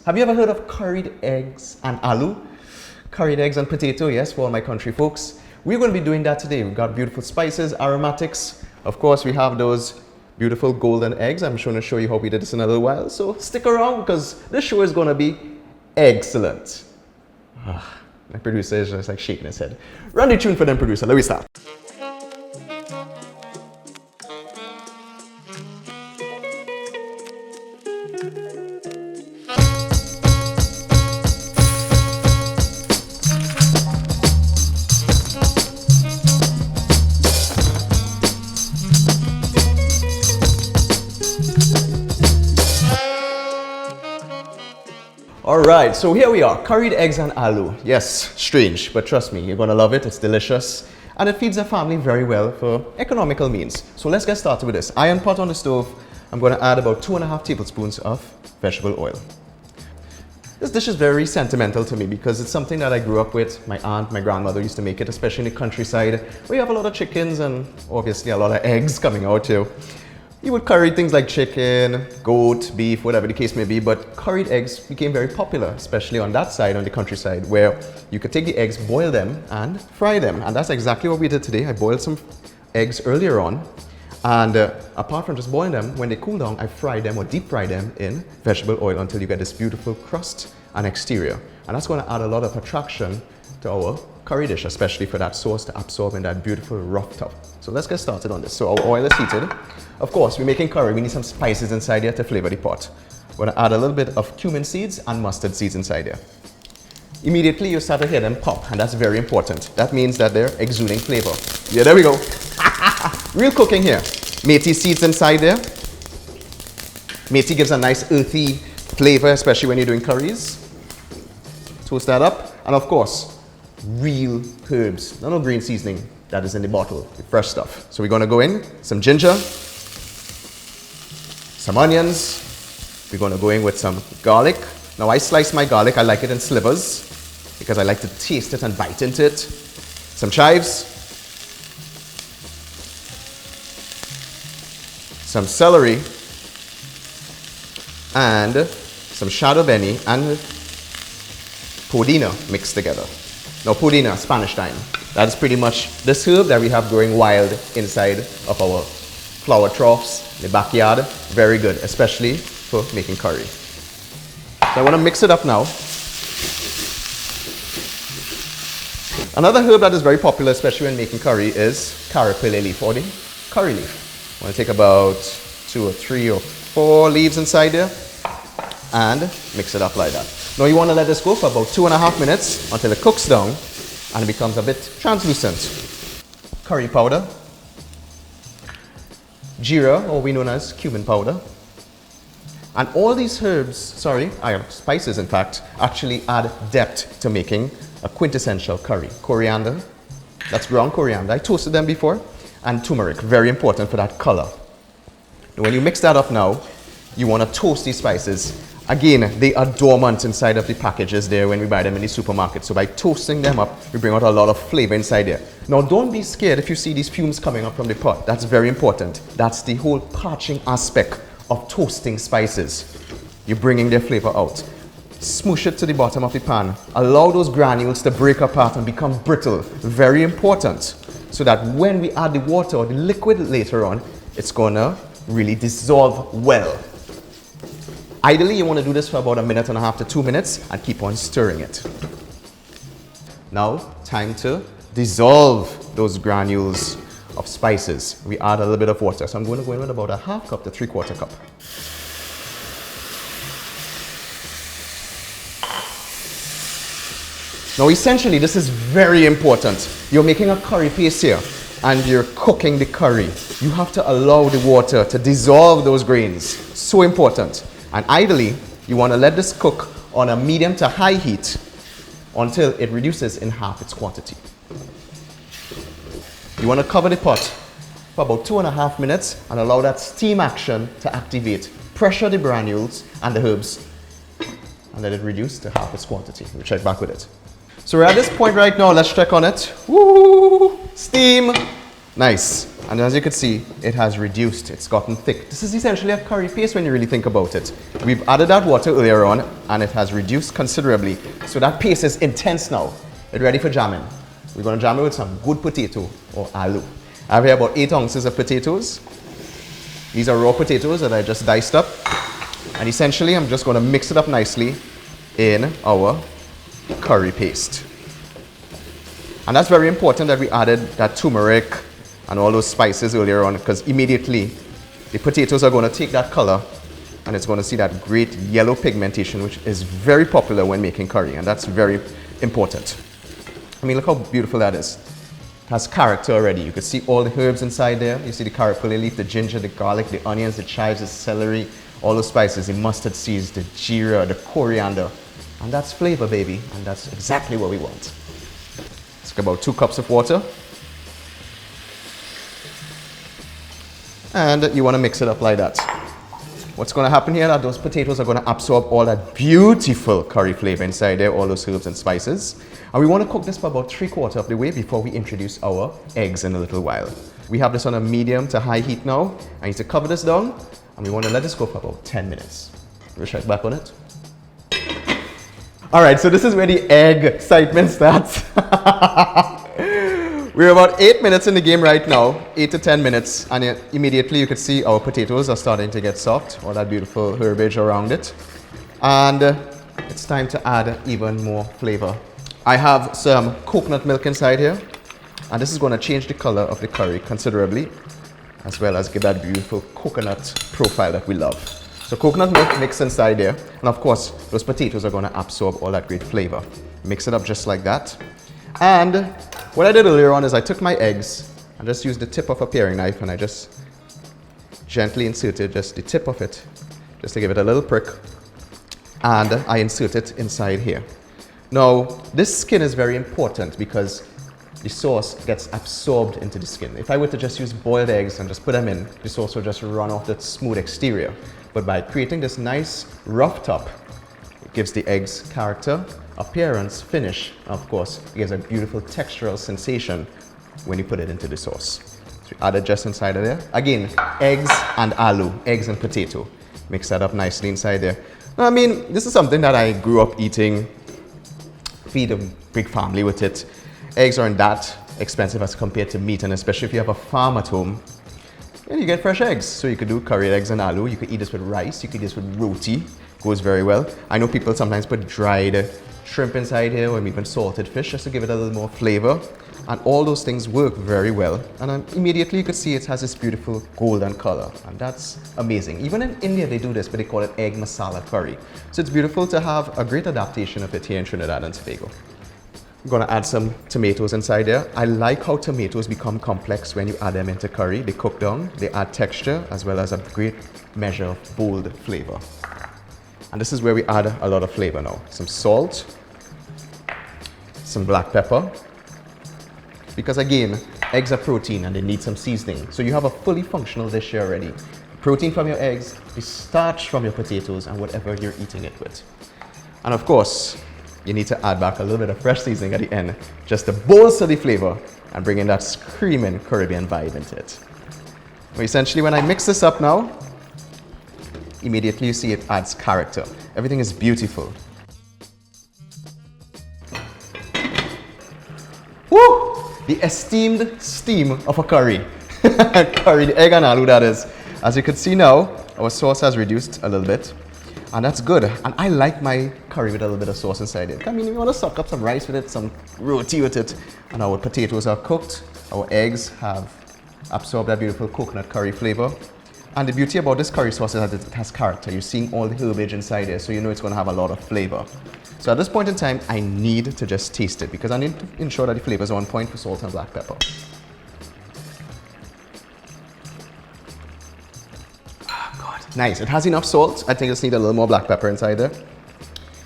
Have you ever heard of curried eggs and aloo? Curried eggs and potato, yes, for all my country folks. We're going to be doing that today. We've got beautiful spices, aromatics. Of course, we have those beautiful golden eggs. I'm going to show you how we did this in a little while. So stick around because this show is going to be excellent. My producer is just like shaking his head. Run the tune for them, producer. Let me start. Alright, so here we are, curried eggs and aloo. Yes, strange, but trust me, you're gonna love it, it's delicious. And it feeds the family very well for economical means. So let's get started with this. Iron pot on the stove, I'm gonna add about 2.5 tablespoons of vegetable oil. This dish is very sentimental to me because it's something that I grew up with. My aunt, my grandmother used to make it, especially in the countryside, where you have a lot of chickens and obviously a lot of eggs coming out too. You would curry things like chicken, goat, beef, whatever the case may be, but curried eggs became very popular, especially on that side, on the countryside, where you could take the eggs, boil them, and fry them. And that's exactly what we did today. I boiled some eggs earlier on, and apart from just boiling them, when they cool down, I fried them or deep fry them in vegetable oil until you get this beautiful crust and exterior. And that's going to add a lot of attraction to our curry dish, especially for that sauce to absorb in that beautiful rough top. So let's get started on this. So our oil is heated. Of course, we're making curry. We need some spices inside here to flavor the pot. We're going to add a little bit of cumin seeds and mustard seeds inside here. Immediately, you start to hear them pop, and that's very important. That means that they're exuding flavor. Yeah, there we go. Real cooking here. Methi seeds inside there. Methi gives a nice earthy flavor, especially when you're doing curries. Toast that up. And of course, real herbs. No green seasoning that is in the bottle, the fresh stuff. So we're going to go in some ginger, some onions. We're going to go in with some garlic. Now I slice my garlic. I like it in slivers because I like to taste it and bite into it. Some chives, some celery, and some shadow benny and podina mixed together. Now podina, Spanish thyme. That is pretty much this herb that we have growing wild inside of our flower troughs, in the backyard. Very good, especially for making curry. So I want to mix it up now. Another herb that is very popular, especially when making curry, is carapille leaf or the curry leaf. I want to take about 2 or 3 or 4 leaves inside there and mix it up like that. Now you want to let this go for about 2.5 minutes until it cooks down and it becomes a bit translucent. Curry powder, jeera, or we known as cumin powder. And all these herbs, spices in fact, actually add depth to making a quintessential curry. Coriander, that's ground coriander. I toasted them before. And turmeric, very important for that color. And when you mix that up now, you want to toast these spices. Again, they are dormant inside of the packages there when we buy them in the supermarket. So by toasting them up, we bring out a lot of flavor inside there. Now don't be scared if you see these fumes coming up from the pot. That's very important. That's the whole parching aspect of toasting spices. You're bringing their flavor out. Smoosh it to the bottom of the pan. Allow those granules to break apart and become brittle. Very important. So that when we add the water or the liquid later on, it's gonna really dissolve well. Ideally, you want to do this for about 1.5 minutes to 2 minutes and keep on stirring it. Now, time to dissolve those granules of spices. We add a little bit of water. So I'm going to go in with about 1/2 cup to 3/4 cup. Now, essentially, this is very important. You're making a curry paste here and you're cooking the curry. You have to allow the water to dissolve those grains. So important. And ideally, you want to let this cook on a medium to high heat until it reduces in half its quantity. You want to cover the pot for about 2.5 minutes and allow that steam action to activate. Pressure the granules and the herbs and let it reduce to half its quantity. We'll check back with it. So we're at this point right now. Let's check on it. Woo! Steam. Nice. And as you can see, it has reduced. It's gotten thick. This is essentially a curry paste when you really think about it. We've added that water earlier on, and it has reduced considerably. So that paste is intense now. It's ready for jamming. We're going to jam it with some good potato or aloo. I have here about 8 ounces of potatoes. These are raw potatoes that I just diced up. And essentially, I'm just going to mix it up nicely in our curry paste. And that's very important that we added that turmeric and all those spices earlier on, because immediately the potatoes are going to take that color and it's going to see that great yellow pigmentation, which is very popular when making curry, and that's very important. I mean, look how beautiful that is. It has character already. You can see all the herbs inside there. You see the curry leaf, the ginger, the garlic, the onions, the chives, the celery, all those spices, the mustard seeds, the jeera, the coriander. And that's flavor, baby, and that's exactly what we want. Let's get about 2 cups of water. And you want to mix it up like that. What's going to happen here is that those potatoes are going to absorb all that beautiful curry flavor inside there, all those herbs and spices. And we want to cook this for about 3/4 of the way before we introduce our eggs in a little while. We have this on a medium to high heat now. I need to cover this down, and we want to let this go for about 10 minutes. We'll check back on it. All right, so this is where the egg excitement starts. We're about 8 minutes in the game right now, 8 to 10 minutes, and immediately you can see our potatoes are starting to get soft, all that beautiful herbage around it. And it's time to add even more flavor. I have some coconut milk inside here, and this is going to change the color of the curry considerably, as well as give that beautiful coconut profile that we love. So coconut milk mixed inside there, and of course, those potatoes are going to absorb all that great flavor. Mix it up just like that. And what I did earlier on is I took my eggs and just used the tip of a paring knife, and I just gently inserted just the tip of it, just to give it a little prick, and I insert it inside here. Now, this skin is very important because the sauce gets absorbed into the skin. If I were to just use boiled eggs and just put them in, the sauce will just run off the smooth exterior. But by creating this nice rough top, it gives the eggs character, appearance, finish, and of course, it gives a beautiful textural sensation when you put it into the sauce. So you add it just inside of there. Again, eggs and aloo, eggs and potato. Mix that up nicely inside there. Now, I mean, this is something that I grew up eating, feed a big family with it. Eggs aren't that expensive as compared to meat, and especially if you have a farm at home, and you get fresh eggs. So you could do curried eggs and aloo. You could eat this with rice. You could eat this with roti. Goes very well. I know people sometimes put dried shrimp inside here, or even salted fish, just to give it a little more flavor. And all those things work very well. And immediately you could see it has this beautiful golden color. And that's amazing. Even in India they do this, but they call it egg masala curry. So it's beautiful to have a great adaptation of it here in Trinidad and Tobago. I'm going to add some tomatoes inside there. I like how tomatoes become complex when you add them into curry. They cook down, they add texture, as well as a great measure of bold flavor. And this is where we add a lot of flavor now. Some salt, some black pepper, because again, eggs are protein and they need some seasoning. So you have a fully functional dish here already. Protein from your eggs, the starch from your potatoes, and whatever you're eating it with. And of course, you need to add back a little bit of fresh seasoning at the end, just to bolster the flavor and bring in that screaming Caribbean vibe into it. Well, essentially, when I mix this up now, immediately you see it adds character. Everything is beautiful. Woo! The esteemed steam of a curry. Curried egg and aloo, that is. As you can see now, our sauce has reduced a little bit. And that's good. And I like my curry with a little bit of sauce inside it. I mean, you want to suck up some rice with it, some roti with it. And our potatoes are cooked. Our eggs have absorbed that beautiful coconut curry flavor. And the beauty about this curry sauce is that it has character. You're seeing all the herbage inside there, so you know it's going to have a lot of flavor. So at this point in time, I need to just taste it because I need to ensure that the flavors are on point for salt and black pepper. Nice. It has enough salt. I think I just need a little more black pepper inside there.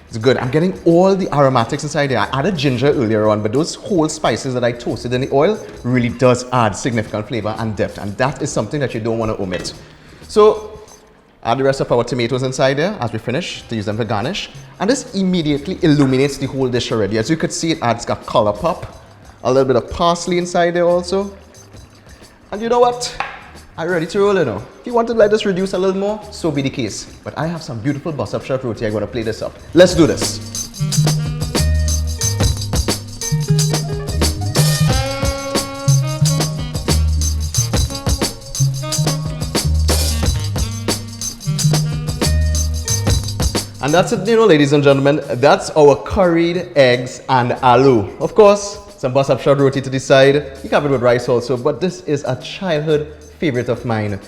It's good. I'm getting all the aromatics inside there. I added ginger earlier on, but those whole spices that I toasted in the oil really does add significant flavor and depth, and that is something that you don't want to omit. So add the rest of our tomatoes inside there as we finish to use them for garnish, and this immediately illuminates the whole dish already. As you could see, it adds a color pop, a little bit of parsley inside there also. And you know what? I'm ready to roll, you know. If you want to let this reduce a little more, so be the case. But I have some beautiful bus-up short roti. I'm going to play this up. Let's do this. And that's it, you know, ladies and gentlemen. That's our curried eggs and aloo. Of course, some bus-up short roti to the side. You can have it with rice also, but this is a childhood favorite of mine.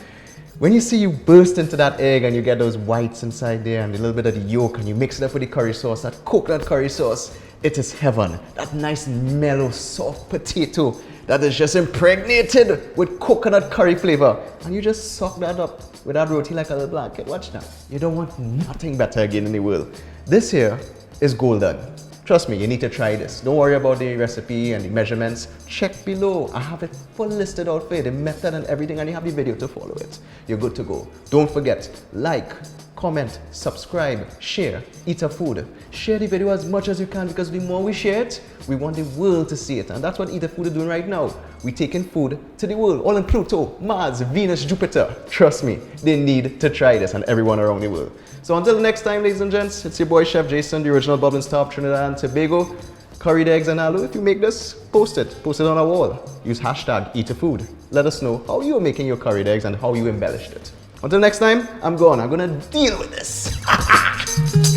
When you see you burst into that egg and you get those whites inside there and a little bit of the yolk and you mix it up with the curry sauce, that coconut curry sauce, it is heaven. That nice mellow soft potato that is just impregnated with coconut curry flavor. And you just soak that up with that roti like a little blanket. Watch now. You don't want nothing better again in the world. This here is golden. Trust me, you need to try this. Don't worry about the recipe and the measurements. Check below. I have it full listed out for you, the method and everything, and you have the video to follow it. You're good to go. Don't forget, like, comment, subscribe, share, eat a food. Share the video as much as you can, because the more we share it, we want the world to see it. And that's what Eat a Food is doing right now. We're taking food to the world, all in Pluto, Mars, Venus, Jupiter. Trust me, they need to try this, and everyone around the world. So until next time, ladies and gents, it's your boy Chef Jason, the original bubbling star of Trinidad and Tobago. Curried eggs and aloo. If you make this, post it. Post it on a wall. Use hashtag #eatahfood. Let us know how you are making your curried eggs and how you embellished it. Until next time, I'm gone. I'm gonna deal with this.